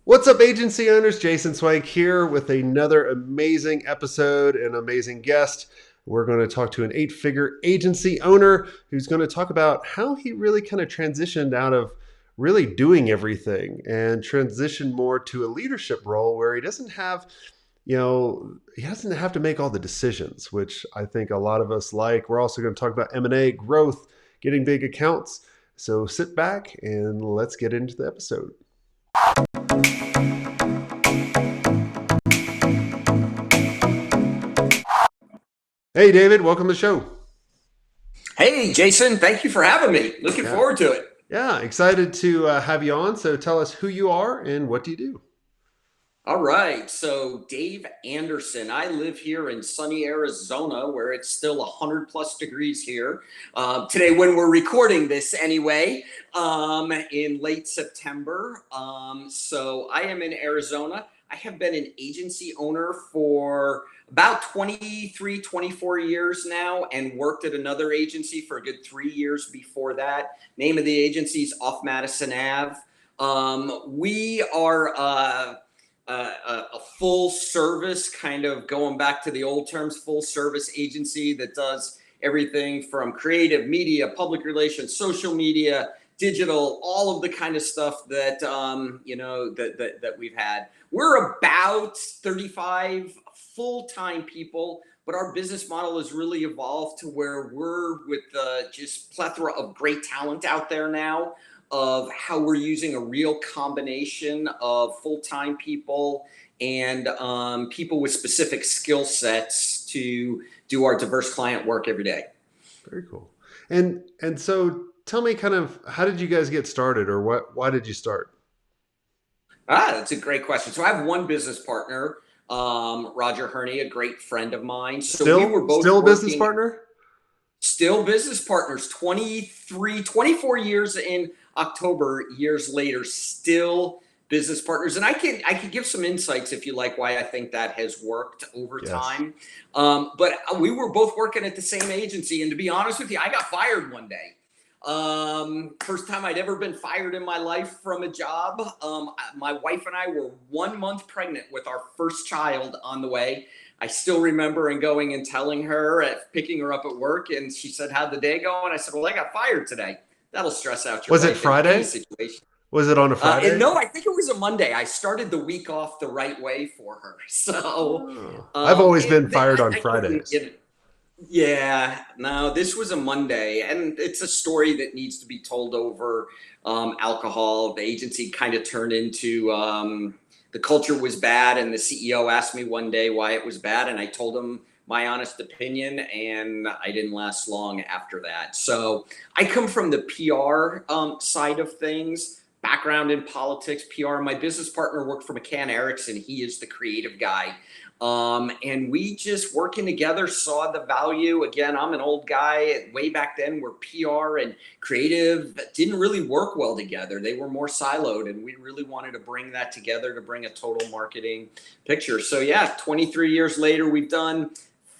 What's up, agency owners? Jason Swenk here with another amazing episode and amazing guest. We're going to talk to an 8-figure agency owner who's going to talk about how he really kind of transitioned out of really doing everything and transitioned more to a leadership role where he doesn't have, he doesn't have to make all the decisions, which I think a lot of us like. We're also going to talk about M&A, growth, getting big accounts. So sit back and let's get into the episode. Hey, David, welcome to the show. Hey, Jason, thank you for having me. Looking Yeah, forward to it. yeah, excited to have you on. So tell us who you are and what do you do? All right. So, Dave Anderson, I live here in sunny Arizona where it's still 100 plus degrees here. Today, when we're recording this anyway, in late September. So, I am in Arizona. I have been an agency owner for about 23, 24 years now and worked at another agency for a good 3 years before that. Name of the agency is Off Madison Ave. We are a full service, kind of going back to the old terms, full service agency that does everything from creative media, public relations, social media, digital, all of the kind of stuff that that we've had. We're about 35 full-time people, but our business model has really evolved to where we're with just plethora of great talent out there now, of how we're using a real combination of full-time people and people with specific skill sets to do our diverse client work every day. Very cool. And so tell me kind of how did you guys get started or why did you start? That's a great question. So I have one business partner, Roger Herney, a great friend of mine. So we were both Still a business working, partner? still business partners, 23, 24 years in October, years later, still business partners. And I can give some insights if you like why I think that has worked over Yes. time. But we were both working at the same agency, and to be honest with you, I got fired one day. First time I'd ever been fired in my life from a job. My wife and I were 1 month pregnant with our first child on the way. I still remember and going and telling her, picking her up at work, and she said, "How'd the day go?" And I said, "Well, I got fired today." That'll stress out your Was it wife in any Friday? situation. Was it on a And Friday? no, I think it was a Monday. I started the week off the right way for her. So, Oh, I've always been fired on I couldn't Fridays. get. Yeah, no, this was a Monday, and it's a story that needs to be told over alcohol. The agency kind of turned into the culture was bad, and the CEO asked me one day why it was bad, and I told him my honest opinion, and I didn't last long after that. So I come from the PR side of things. Background in politics, PR. My business partner worked for McCann Erickson. He is the creative guy, and we just working together saw the value. Again, I'm an old guy. Way back then, where PR and creative didn't really work well together. They were more siloed, and we really wanted to bring that together to bring a total marketing picture. So yeah, 23 years later, we've done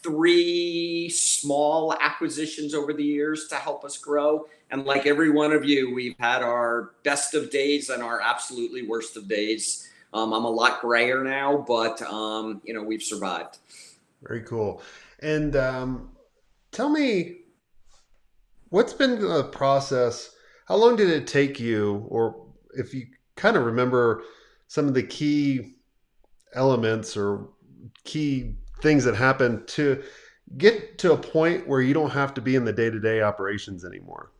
three small acquisitions over the years to help us grow. And like every one of you, we've had our best of days and our absolutely worst of days. I'm a lot grayer now, but we've survived. Very cool. And tell me, what's been the process? How long did it take you, or if you kind of remember some of the key elements or key things that happen to get to a point where you don't have to be in the day-to-day operations anymore?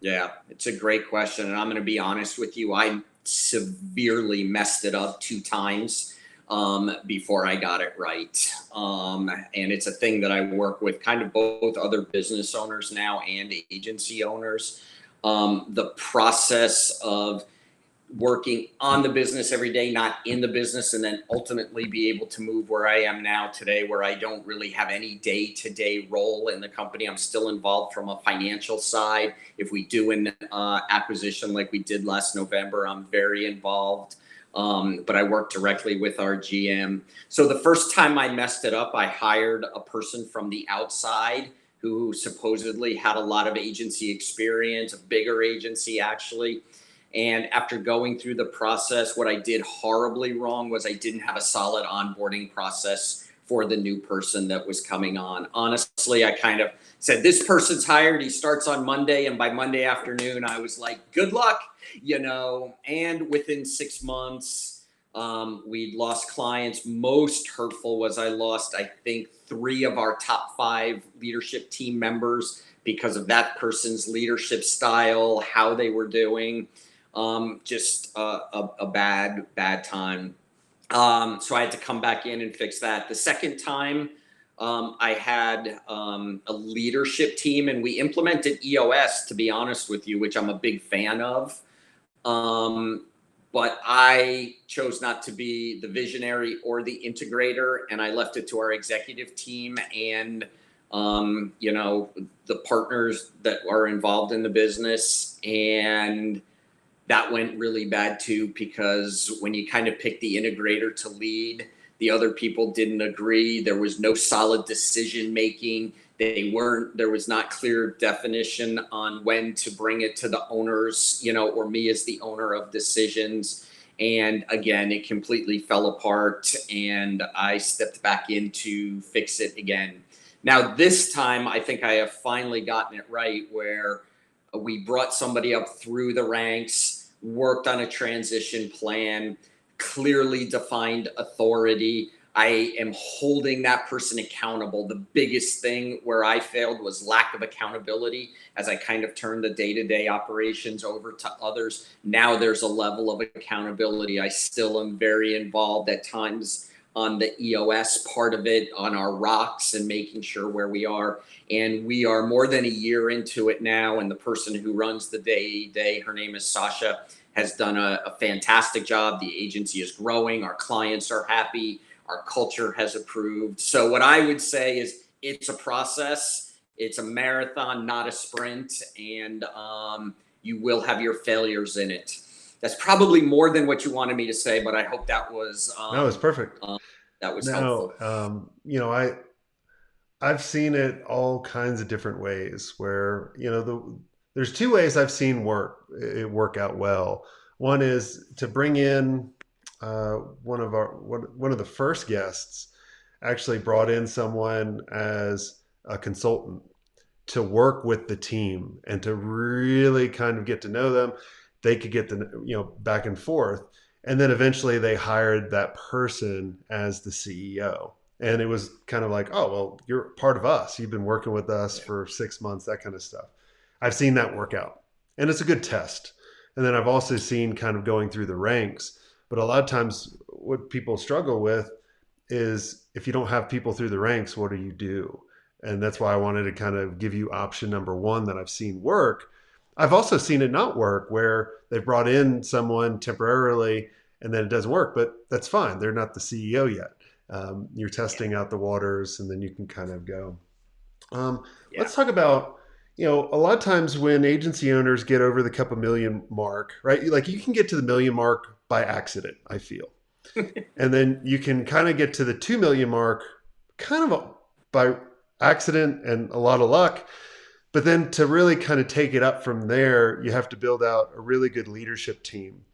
Yeah, it's a great question. And I'm going to be honest with you. I severely messed it up 2 times before I got it right. And it's a thing that I work with kind of both other business owners now and agency owners. The process of working on the business every day, not in the business, and then ultimately be able to move where I am now today, where I don't really have any day-to-day role in the company. I'm still involved from a financial side. If we do an acquisition like we did last November, I'm very involved. But I work directly with our GM. So the first time I messed it up, I hired a person from the outside who supposedly had a lot of agency experience, a bigger agency actually. And after going through the process, what I did horribly wrong was I didn't have a solid onboarding process for the new person that was coming on. Honestly, I kind of said, this person's hired, he starts on Monday. And by Monday afternoon, I was like, good luck, and within 6 months, we'd lost clients. Most hurtful was I lost, I think, 3 of our top 5 leadership team members because of that person's leadership style, how they were doing. Just a bad time. So I had to come back in and fix that. The second time, I had a leadership team, and we implemented EOS, to be honest with you, which I'm a big fan of. But I chose not to be the visionary or the integrator, and I left it to our executive team and the partners that are involved in the business. And that went really bad too, because when you kind of pick the integrator to lead, the other people didn't agree. There was no solid decision making. There was not clear definition on when to bring it to the owners, or me as the owner of decisions. And again, it completely fell apart, and I stepped back in to fix it again. Now, this time, I think I have finally gotten it right, where we brought somebody up through the ranks, worked on a transition plan, clearly defined authority. I am holding that person accountable. The biggest thing where I failed was lack of accountability as I kind of turned the day-to-day operations over to others. Now there's a level of accountability. I still am very involved at times on the EOS part of it, on our rocks and making sure where we are. And we are more than a year into it now. And the person who runs the day, her name is Sasha, has done a fantastic job. The agency is growing. Our clients are happy. Our culture has approved. So what I would say is it's a process. It's a marathon, not a sprint. And you will have your failures in it. That's probably more than what you wanted me to say, but I hope that was No, it's perfect. that was No, helpful. I've seen it all kinds of different ways where, there's 2 ways I've seen it work out well. One is to bring in one of the first guests actually brought in someone as a consultant to work with the team and to really kind of get to know them. They could get the, back and forth. And then eventually they hired that person as the CEO. And it was kind of like, oh, well, you're part of us. You've been working with us for 6 months, that kind of stuff. I've seen that work out. And it's a good test. And then I've also seen kind of going through the ranks. But a lot of times what people struggle with is if you don't have people through the ranks, what do you do? And that's why I wanted to kind of give you option number 1 that I've seen work. I've also seen it not work where they've brought in someone temporarily and then it doesn't work, but that's fine. They're not the CEO yet. You're Yeah. testing out the waters and then you can kind of go. Yeah. Let's talk about, a lot of times when agency owners get over the couple million mark, right? Like you can get to the million mark by accident, I feel. And then you can kind of get to the 2 million mark kind of by accident and a lot of luck. But then to really kind of take it up from there, you have to build out a really good leadership team.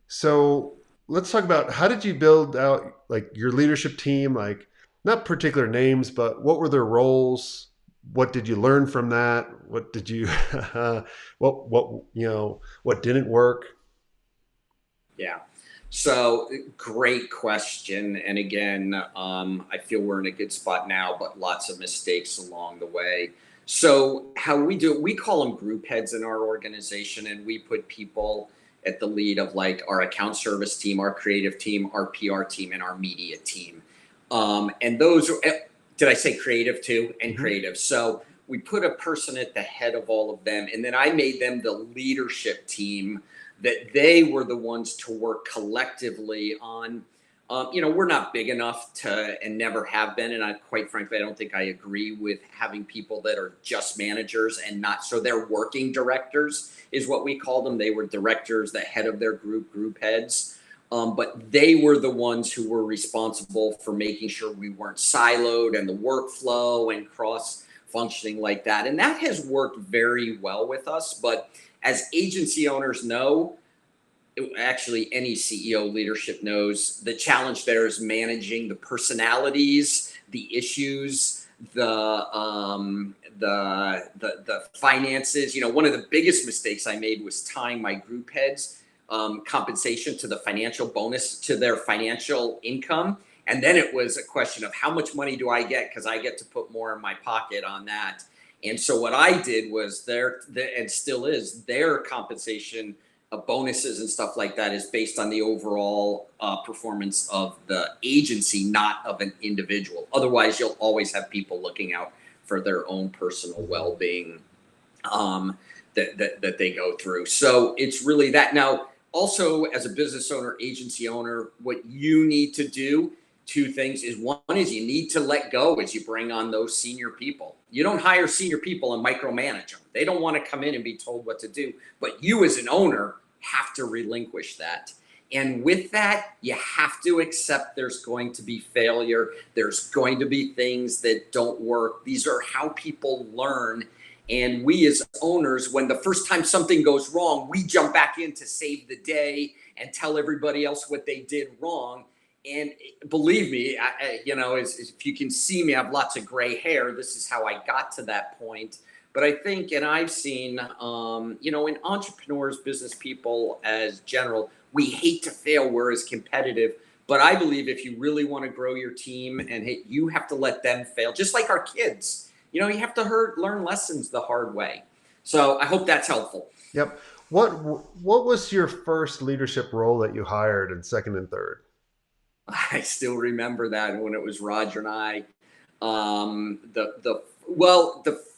So let's talk about how did you build out like your leadership team, like not particular names, but what were their roles? What did you learn from that? What did you, what didn't work? Yeah. So great question. And again, I feel we're in a good spot now, but lots of mistakes along the way. So how we do it, we call them group heads in our organization, and we put people at the lead of like our account service team, our creative team, our PR team, and our media team. And those, did I say creative too? And Mm-hmm. creative. So we put a person at the head of all of them, and then I made them the leadership team that they were the ones to work collectively on. We're not big enough to, and never have been. And quite frankly, I don't think I agree with having people that are just managers and not. So they're working directors is what we call them. They were directors, the head of their group heads. But they were the ones who were responsible for making sure we weren't siloed and the workflow and cross functioning like that. And that has worked very well with us. But as agency owners know, actually any CEO leadership knows the challenge there is managing the personalities, the issues, the finances. You know, one of the biggest mistakes I made was tying my group heads compensation to the financial bonus to their financial income. And then it was a question of how much money do I get, because I get to put more in my pocket on that. And so what I did was and still is, their compensation bonuses and stuff like that is based on the overall performance of the agency, not of an individual. Otherwise, you'll always have people looking out for their own personal well-being that they go through. So it's really that. Now, also as a business owner, agency owner, what you need to do, two things is, one is you need to let go as you bring on those senior people. You don't hire senior people and micromanage them. They don't want to come in and be told what to do, but you as an owner have to relinquish that. And with that, you have to accept there's going to be failure. There's going to be things that don't work. These are how people learn. And we as owners, when the first time something goes wrong, we jump back in to save the day and tell everybody else what they did wrong. And believe me, if you can see me, I have lots of gray hair. This is how I got to that point. But I think, and I've seen, in entrepreneurs, business people as general, we hate to fail. We're as competitive. But I believe if you really want to grow your team, you have to let them fail, just like our kids. You have to learn lessons the hard way. So I hope that's helpful. Yep. What was your first leadership role that you hired in second and third? I still remember that when it was Roger and I. The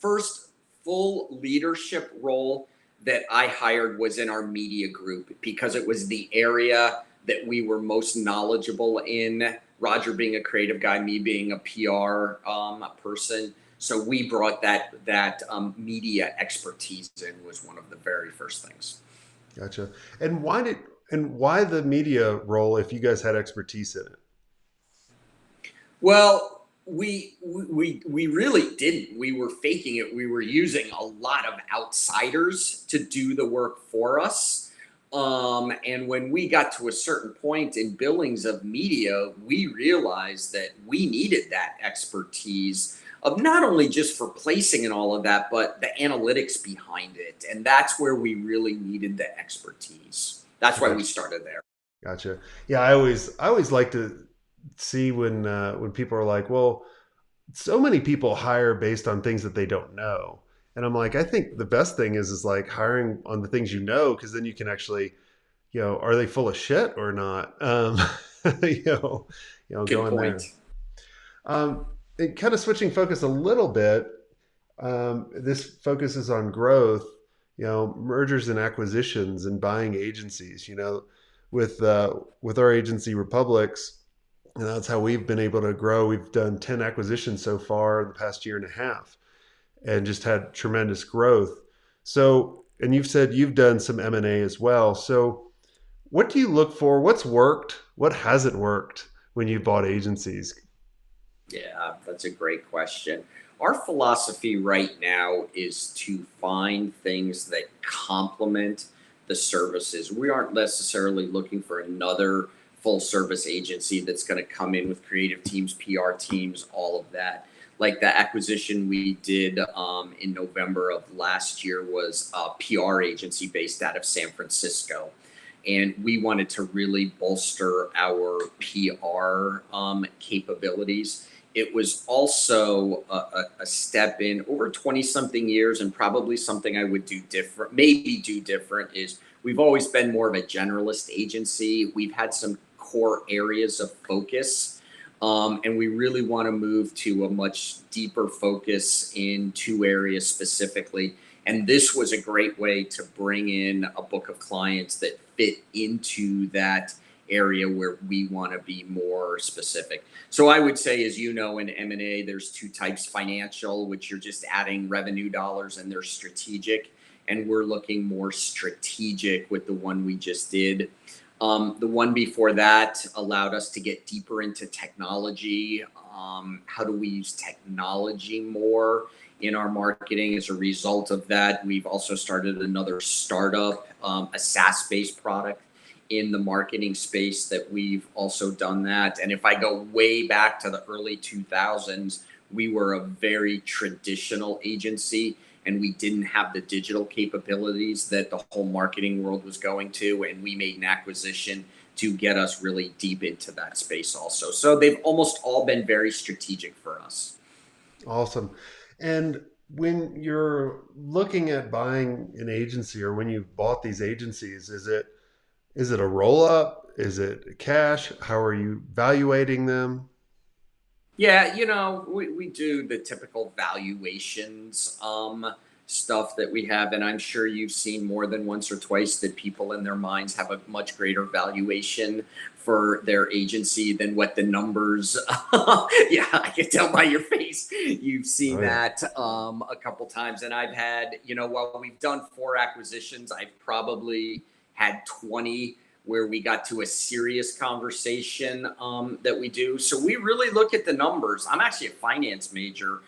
first full leadership role that I hired was in our media group, because it was the area that we were most knowledgeable in. Roger being a creative guy, me being a PR person. So we brought that media expertise in, was one of the very first things. Gotcha. And why the media role if you guys had expertise in it? Well, we really didn't. We were faking it. We were using a lot of outsiders to do the work for us. And when we got to a certain point in billings of media, we realized that we needed that expertise of not only just for placing and all of that, but the analytics behind it. And that's where we really needed the expertise. That's why we started there. Gotcha. Yeah, I always like to see when people are like, well, so many people hire based on things that they don't know. And I'm like, I think the best thing is like hiring on the things you know, because then you can actually, are they full of shit or not? You know, Good go in there. point. And kind of switching focus a little bit. This focuses on growth, mergers and acquisitions and buying agencies. With our agency Republics, that's how we've been able to grow. We've done 10 acquisitions so far in the past year and a half, and just had tremendous growth. So, and you've said you've done some M&A as well. So what do you look for? What's worked? What hasn't worked when you've bought agencies? Yeah, that's a great question. Our philosophy right now is to find things that complement the services. We aren't necessarily looking for another full service agency that's going to come in with creative teams, PR teams, all of that. Like the acquisition we did in November of last year was a PR agency based out of San Francisco. And we wanted to really bolster our PR capabilities. It was also a step in over 20 something years, and probably something I would do different, maybe do different, is we've always been more of a generalist agency. We've had some core areas of focus, and we really want to move to a much deeper focus in two areas specifically. And this was a great way to bring in a book of clients that fit into that area where we want to be more specific. So I would say, as you know, in M&A, there's two types: financial, which you're just adding revenue dollars, and there's strategic. And we're looking more strategic with the one we just did. The one before that allowed us to get deeper into technology. How do we use technology more in our marketing? As a result of that, we've also started another startup, a SaaS-based product in the marketing space that we've also done that. And if I go way back to the early 2000s, we were a very traditional agency and we didn't have the digital capabilities that the whole marketing world was going to. And we made an acquisition to get us really deep into that space also. So they've almost all been very strategic for us. Awesome. And when you're looking at buying an agency or when you've bought these agencies, is it a roll up? Is it cash? How are you valuating them? Yeah, we do the typical valuations stuff that we have. And I'm sure you've seen more than once or twice that people in their minds have a much greater valuation for their agency than what the numbers. Yeah, I can tell by your face. You've seen Oh yeah. that a couple times. And I've had, while we've done 4 acquisitions, I've probably had 20 where we got to a serious conversation that we do. So we really look at the numbers. I'm actually a finance major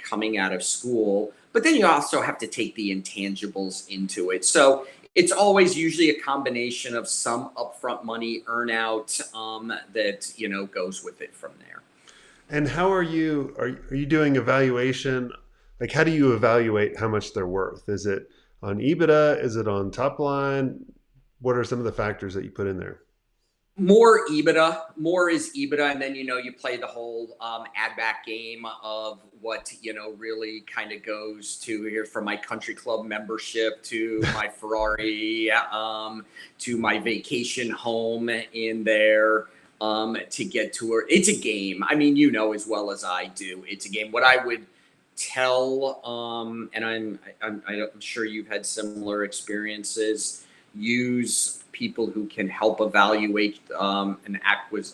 coming out of school, but then you also have to take the intangibles into it. So it's always usually a combination of some upfront money earnout that goes with it from there. And how are you doing evaluation? Like how do you evaluate how much they're worth? Is it on EBITDA? Is it on top line? What are some of the factors that you put in there? More is EBITDA, and then you play the whole add back game of what really kind of goes to here, from my country club membership to my Ferrari, to my vacation home in there, to get to her. It's a game. I mean, as well as I do, it's a game. What I would tell, and I'm sure you've had similar experiences. Use people who can help evaluate a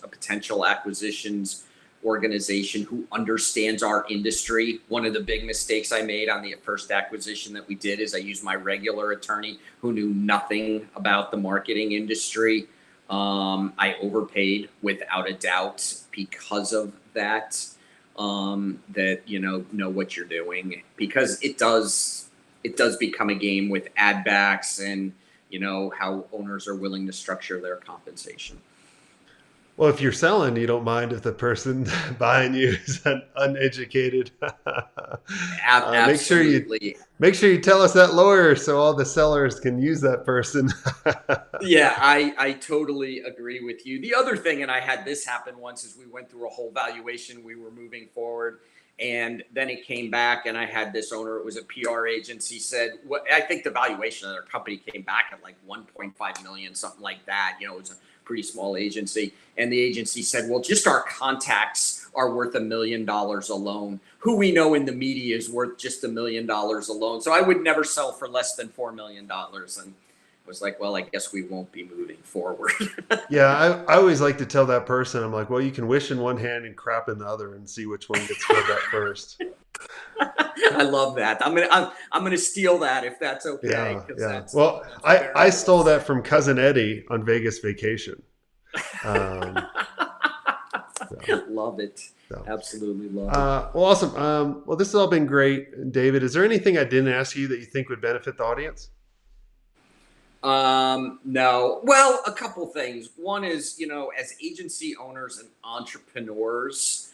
potential acquisitions organization who understands our industry. One of the big mistakes I made on the first acquisition that we did is I used my regular attorney who knew nothing about the marketing industry. I overpaid without a doubt because of that. That know what you're doing, because it does become a game with ad backs and how owners are willing to structure their compensation. Well, if you're selling, you don't mind if the person buying you is uneducated. Make sure you Absolutely. tell us that lawyer so all the sellers can use that person. Yeah, I totally agree with you. The other thing, and I had this happen once, is we went through a whole valuation. We were moving forward, and then it came back, and I had this owner. It was a PR agency. Said, "What?" I think the valuation of their company came back at like 1.5 million, something like that. It was a pretty small agency, and the agency said, "Well, just our contacts are worth $1 million alone. Who we know in the media is worth just $1 million alone. So I would never sell for less than $4 million." And was like, well, I guess we won't be moving forward. Yeah, I always like to tell that person, I'm like, well, you can wish in one hand and crap in the other and see which one gets filled up first. I love that. I'm gonna steal that if that's okay, Yeah, because yeah. that's Well, that's I very well stole that said. from cousin Eddie on Vegas vacation. Um, so, Love it. so. Absolutely love it. Well, awesome. Well, this has all been great, David. Is there anything I didn't ask you that you think would benefit the audience? No. Well, a couple things. One is, as agency owners and entrepreneurs,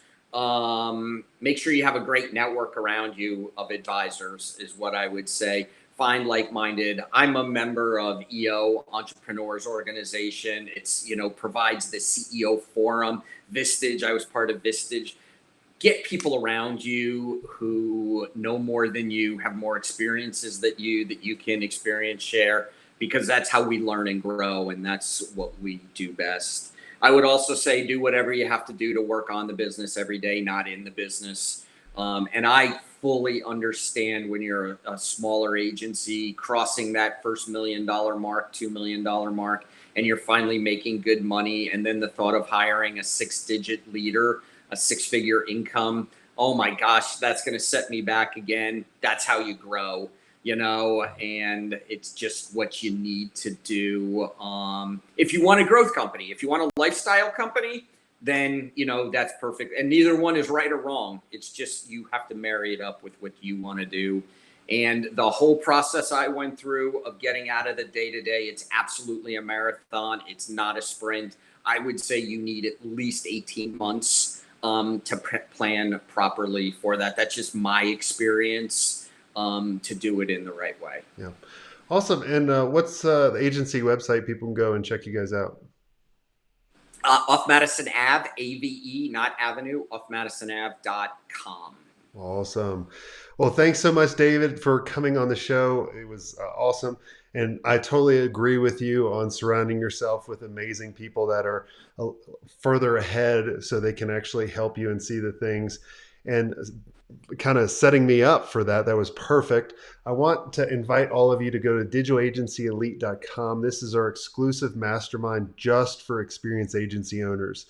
make sure you have a great network around you of advisors, is what I would say. Find like-minded. I'm a member of EO Entrepreneurs Organization. It's, provides the CEO forum. Vistage, I was part of Vistage. Get people around you who know more than you, have more experiences that you can experience share, because that's how we learn and grow, and that's what we do best. I would also say do whatever you have to do to work on the business every day, not in the business. And I fully understand when you're a smaller agency crossing that first $1 million mark, $2 million mark, and you're finally making good money, and then the thought of hiring a 6-digit leader, a 6-figure income, oh my gosh, that's going to set me back again. That's how you grow, and it's just what you need to do. If you want a growth company, if you want a lifestyle company, then that's perfect. And neither one is right or wrong. It's just you have to marry it up with what you want to do. And the whole process I went through of getting out of the day to day, it's absolutely a marathon. It's not a sprint. I would say you need at least 18 months to plan properly for that. That's just my experience to do it in the right way. Yeah. Awesome. And what's the agency website people can go and check you guys out? Off Madison Ave, AVE, not Avenue, offmadisonave.com. Awesome. Well, thanks so much, David, for coming on the show. It was awesome. And I totally agree with you on surrounding yourself with amazing people that are further ahead so they can actually help you and see the things. And kind of setting me up for that. That was perfect. I want to invite all of you to go to digitalagencyelite.com. This is our exclusive mastermind just for experienced agency owners.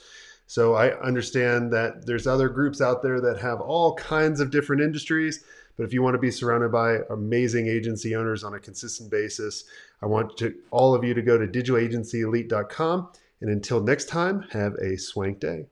So I understand that there's other groups out there that have all kinds of different industries, but if you want to be surrounded by amazing agency owners on a consistent basis, I want all of you to go to digitalagencyelite.com. And until next time, have a swank day.